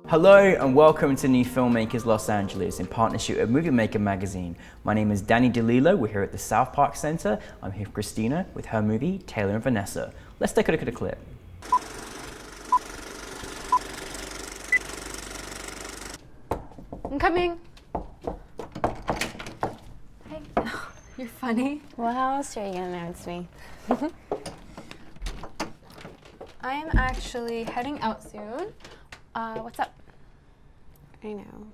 Hello and welcome to NewFilmmakers Los Angeles in partnership with Movie Maker magazine. My name is Danny DeLillo. We're here at the South Park Center. I'm here with Christina with her movie Taylor and Vanessa. Let's take a look at the clip. I'm coming. Hey, you're funny. Well, how else are you gonna know it's me? I'm actually heading out soon. What's up? I know.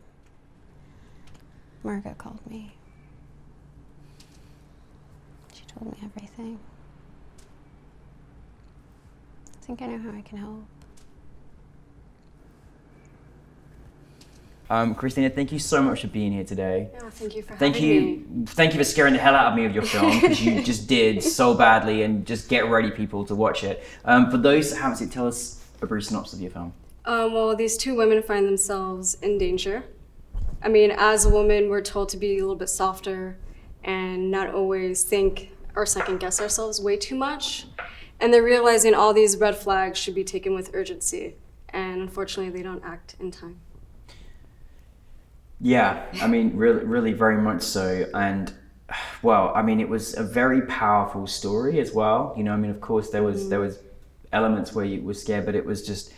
Margot called me. She told me everything. I think I know how I can help. Christina, thank you so much for being here today. Yeah, thank you for having me. Thank you for scaring the hell out of me with your film, because you just did so badly, and just get ready, people, to watch it. For those that haven't seen, tell us a brief synopsis of your film. Well, these two women find themselves in danger. I mean, as a woman, we're told to be a little bit softer and not always think or second guess ourselves way too much. And they're realizing all these red flags should be taken with urgency. And unfortunately, they don't act in time. Yeah, I mean, really very much so. And well, I mean, it was a very powerful story as well. You know, I mean, of course, there was elements where you were scared, but it was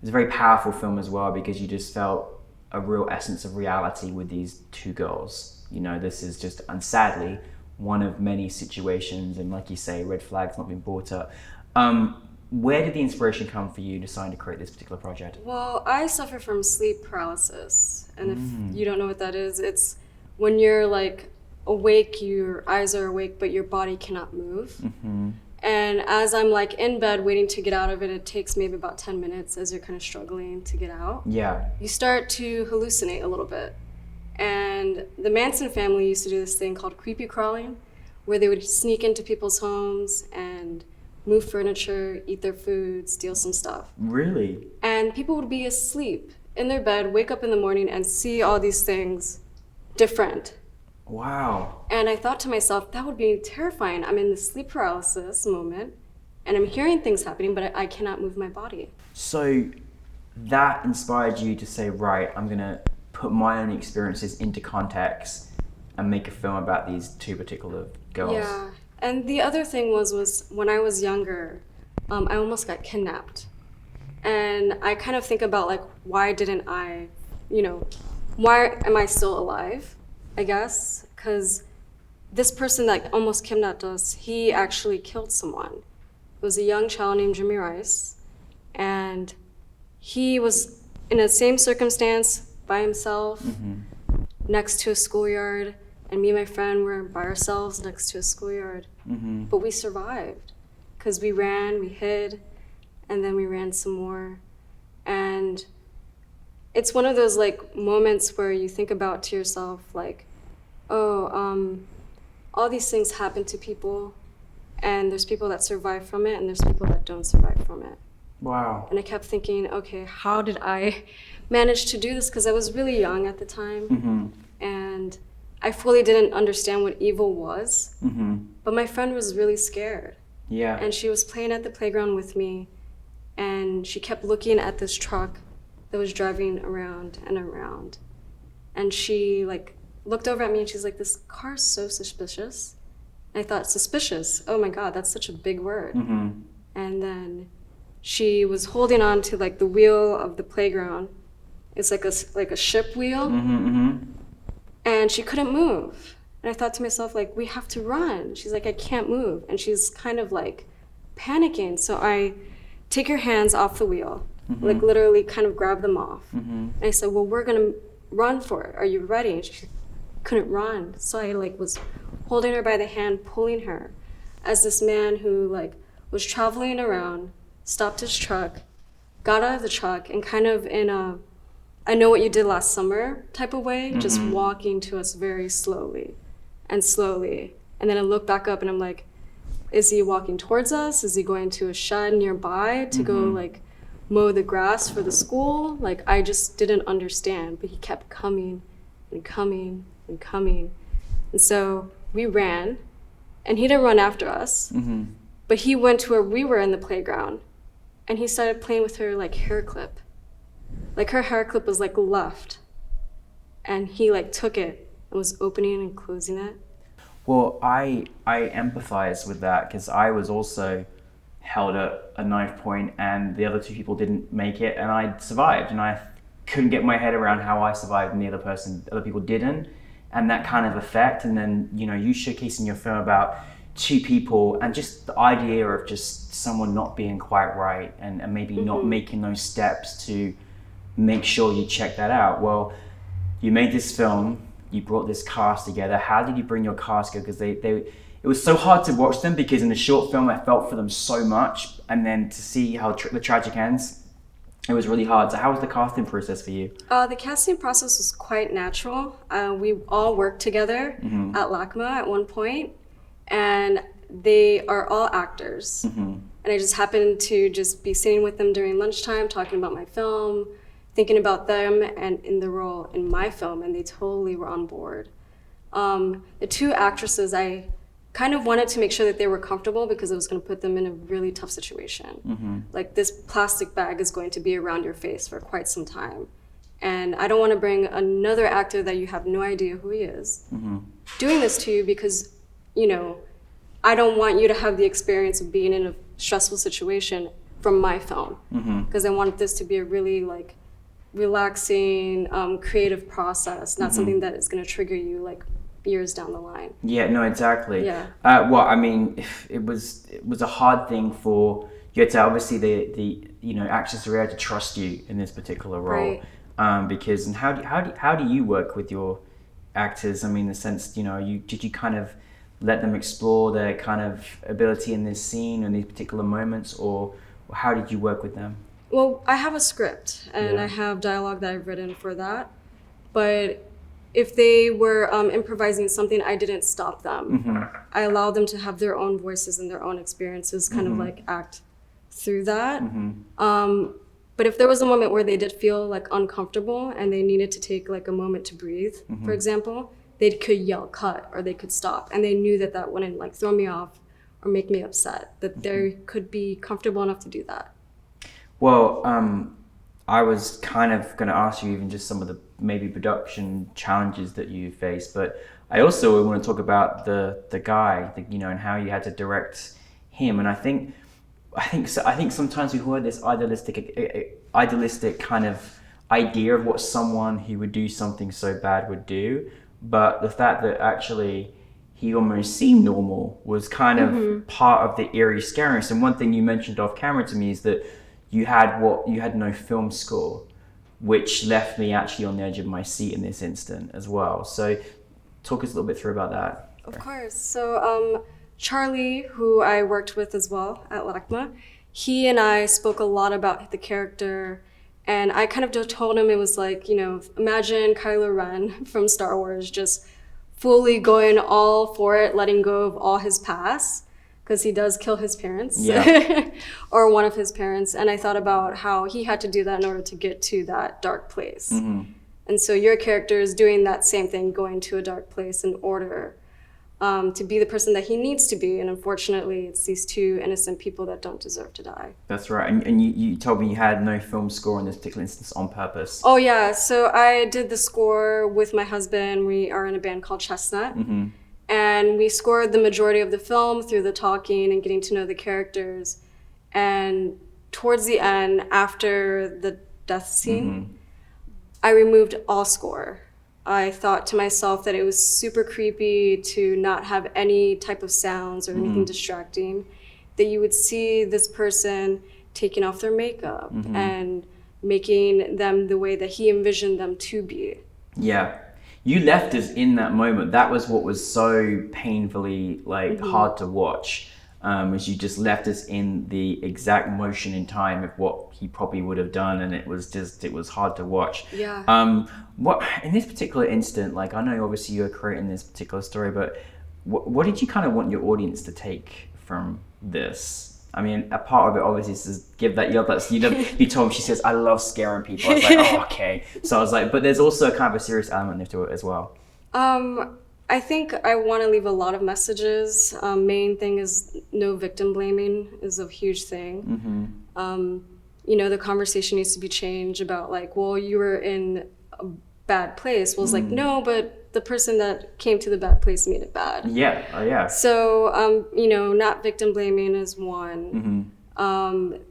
a very powerful film as well, because you just felt a real essence of reality with these two girls. You know, this is just, and sadly, one of many situations, and like you say, red flags not being brought up. Where did the inspiration come for you deciding to create this particular project? Well, I suffer from sleep paralysis. And if you don't know what that is, it's when you're like awake, your eyes are awake, but your body cannot move. Mm-hmm. And as I'm like in bed waiting to get out of it, it takes maybe about 10 minutes as you're kind of struggling to get out. Yeah. You start to hallucinate a little bit. And the Manson family used to do this thing called creepy crawling, where they would sneak into people's homes and move furniture, eat their food, steal some stuff. Really? And people would be asleep in their bed, wake up in the morning and see all these things different. Wow. And I thought to myself, that would be terrifying. I'm in the sleep paralysis moment and I'm hearing things happening, but I cannot move my body. So that inspired you to say, right, I'm gonna put my own experiences into context and make a film about these two particular girls. Yeah, and the other thing was when I was younger, I almost got kidnapped. And I kind of think about like, why didn't I, why am I still alive? I guess, because this person that almost kidnapped us, he actually killed someone. It was a young child named Jimmy Rice, and he was in the same circumstance by himself, next to a schoolyard, and me and my friend were by ourselves next to a schoolyard. But we survived, because we ran, we hid, and then we ran some more. And it's one of those like moments where you think about to yourself like, all these things happen to people, and there's people that survive from it, and there's people that don't survive from it. Wow. And I kept thinking, okay, how did I manage to do this? Because I was really young at the time, and I fully didn't understand what evil was. But my friend was really scared. Yeah. And she was playing at the playground with me, and she kept looking at this truck that was driving around and around. And she like looked over at me and she's like, this car is so suspicious. And I thought, suspicious? Oh my God, that's such a big word. And then she was holding on to like the wheel of the playground. It's like a ship wheel. And she couldn't move. And I thought to myself, like, we have to run. She's like, I can't move. And she's kind of like panicking. So I take her hands off the wheel, like literally kind of grab them off. And I said, well, we're gonna run for it. Are you ready? And she couldn't run. So I like was holding her by the hand, pulling her, as this man who like was traveling around, stopped his truck, got out of the truck, and kind of in a I know what you did last summer type of way, just walking to us very slowly and slowly. And then I look back up and I'm like, is he walking towards us? Is he going to a shed nearby to go like mow the grass for the school? Like, I just didn't understand, but he kept coming and coming and coming. And so we ran, and he didn't run after us, but he went to where we were in the playground, and he started playing with her like hair clip. like her hair clip was like left, and he like took it and was opening and closing it. Well, I empathize with that because I was also held at a knife point and the other two people didn't make it and I survived, and I couldn't get my head around how I survived and the other people didn't, and that kind of effect. And then, you know, you showcasing your film about two people and just the idea of just someone not being quite right and maybe not making those steps to make sure you check that out. Well, you made this film, you brought this cast together. How did you bring your cast together? Because it was so hard to watch them, because in the short film I felt for them so much, and then to see how the tragic ends, it was really hard. So how was the casting process for you? The casting process was quite natural. We all worked together at LACMA at one point, and they are all actors. And I just happened to just be sitting with them during lunchtime, talking about my film, thinking about them and in the role in my film, and they totally were on board. The two actresses, I kind of wanted to make sure that they were comfortable because it was going to put them in a really tough situation. Like, this plastic bag is going to be around your face for quite some time. And I don't want to bring another actor that you have no idea who he is doing this to you, because, you know, I don't want you to have the experience of being in a stressful situation from my film. Because I want this to be a really, like, relaxing, creative process, not something that is going to trigger you, like, years down the line. Yeah, no, exactly. Yeah. Well, I mean, it was a hard thing for you to obviously the you know, actors were able to trust you in this particular role, because, and how do you work with your actors? I mean, in the sense, you know, did you kind of let them explore their kind of ability in this scene and these particular moments, or how did you work with them? Well, I have a script and I have dialogue that I've written for that, but if they were improvising something, I didn't stop them. I allowed them to have their own voices and their own experiences, kind of like act through that. But if there was a moment where they did feel like uncomfortable and they needed to take like a moment to breathe, for example, they could yell cut or they could stop, and they knew that that wouldn't like throw me off or make me upset, that they could be comfortable enough to do that. Well, I was kind of going to ask you even just some of the maybe production challenges that you faced, but I also want to talk about the guy, you know, and how you had to direct him. And I think sometimes we heard this idealistic kind of idea of what someone who would do something so bad would do, but the fact that actually he almost seemed normal was kind of part of the eerie scariness. And one thing you mentioned off camera to me is that you had no film score, which left me actually on the edge of my seat in this instant as well. So talk us a little bit through about that. Of course. So Charlie, who I worked with as well at LACMA, he and I spoke a lot about the character, and I kind of told him it was like, you know, imagine Kylo Ren from Star Wars just fully going all for it, letting go of all his past, because he does kill his parents, or one of his parents. And I thought about how he had to do that in order to get to that dark place. And so your character is doing that same thing, going to a dark place in order to be the person that he needs to be. And unfortunately, it's these two innocent people that don't deserve to die. That's right. And you told me you had no film score in this particular instance on purpose. Oh, yeah. So I did the score with my husband. We are in a band called Chestnut. And we scored the majority of the film through the talking and getting to know the characters. And towards the end, after the death scene, I removed all score. I thought to myself that it was super creepy to not have any type of sounds or anything distracting, that you would see this person taking off their makeup and making them the way that he envisioned them to be. Yeah. You left us in that moment. That was what was so painfully hard to watch, is you just left us in the exact motion in time of what he probably would have done, and it was hard to watch. Yeah. What in this particular instant, like, I know obviously you're creating this particular story, but what did you kind of want your audience to take from this? I mean, a part of it obviously is to give that, you told me, she says, I love scaring people. I was like, oh, okay. So I was like, but there's also kind of a serious element to it as well. I think I want to leave a lot of messages. Main thing is no victim blaming is a huge thing. you know, the conversation needs to be changed about like, well, you were in a bad place. Well, it's like, no, but the person that came to the bad place made it bad. Yeah. Oh, yeah. So, you know, not victim blaming is one.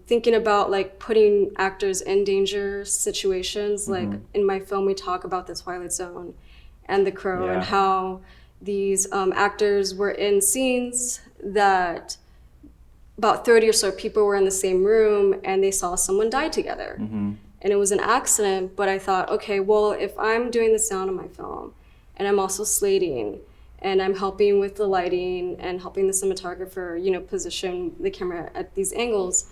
Thinking about like putting actors in danger situations. Like in my film, we talk about the Twilight Zone and The Crow and how these actors were in scenes that about 30 or so people were in the same room and they saw someone die together. And it was an accident, but I thought, okay, well, if I'm doing the sound of my film and I'm also slating and I'm helping with the lighting and helping the cinematographer, you know, position the camera at these angles,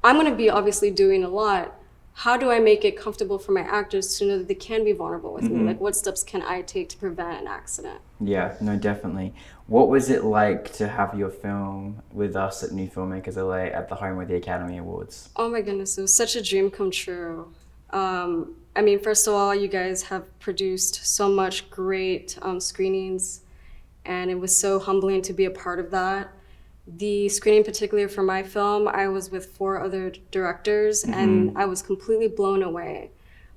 I'm gonna be obviously doing a lot. How do I make it comfortable for my actors to know that they can be vulnerable with me? Like, what steps can I take to prevent an accident? Yeah, no, definitely. What was it like to have your film with us at New Filmmakers LA at the home of the Academy Awards? Oh my goodness, it was such a dream come true. I mean, first of all, you guys have produced so much great screenings, and it was so humbling to be a part of that. The screening, particularly for my film, I was with 4 other directors, and I was completely blown away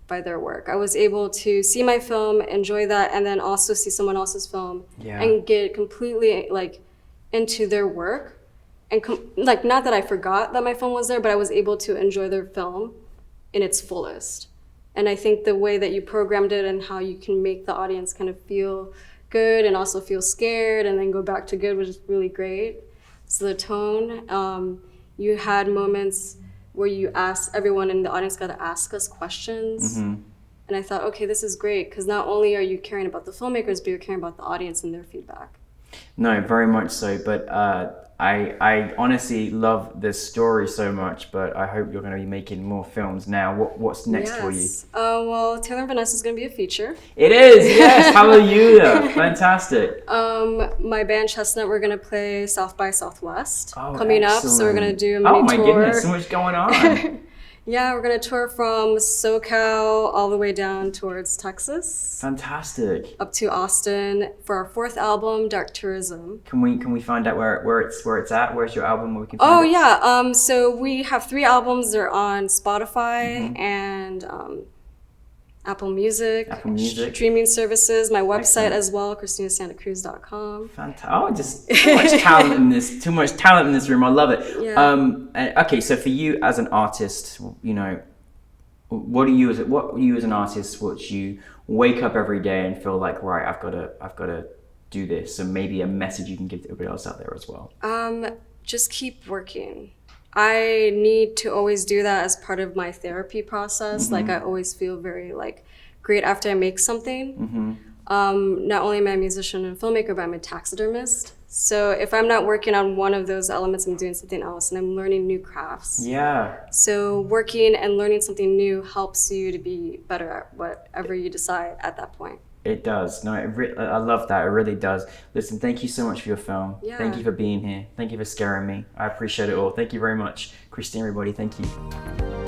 by their work. I was able to see my film, enjoy that, and then also see someone else's film and get completely like into their work. And like, not that I forgot that my film was there, but I was able to enjoy their film in its fullest. And I think the way that you programmed it and how you can make the audience kind of feel good and also feel scared and then go back to good was just really great. So the tone, you had moments where you asked everyone in the audience got to ask us questions. And I thought, okay, this is great, because not only are you caring about the filmmakers, but you're caring about the audience and their feedback. No, very much so. But I honestly love this story so much, but I hope you're going to be making more films now. What's next for you? Well, Taylor and Vanessa is going to be a feature. It is, yes. Hallelujah. Fantastic. My band Chestnut, we're going to play South by Southwest coming up. So we're going to do a mini tour. Oh my goodness, so much going on. Yeah, we're going to tour from SoCal all the way down towards Texas. Fantastic. Up to Austin for our 4th album, Dark Tourism. Can we find out where it's at? Where's your album? Where we can find it? Yeah. So we have 3 albums. They're on Spotify and Apple Music, streaming services, my website as well, ChristinaSantaCruz.com. Fantastic. Oh, just too much talent in this. Too much talent in this room. I love it. Yeah. Okay, so for you as an artist, you know, what you as an artist, what you wake up every day and feel like, right, I've got to do this, and maybe a message you can give to everybody else out there as well. Just keep working. I need to always do that as part of my therapy process. Like, I always feel very like great after I make something. Not only am I a musician and filmmaker, but I'm a taxidermist. So if I'm not working on one of those elements, I'm doing something else, and I'm learning new crafts. Yeah. So working and learning something new helps you to be better at whatever you decide at that point. It does. No, I love that. It really does. Listen, thank you so much for your film. Yeah. Thank you for being here. Thank you for scaring me. I appreciate it all. Thank you very much. Christina, everybody, thank you.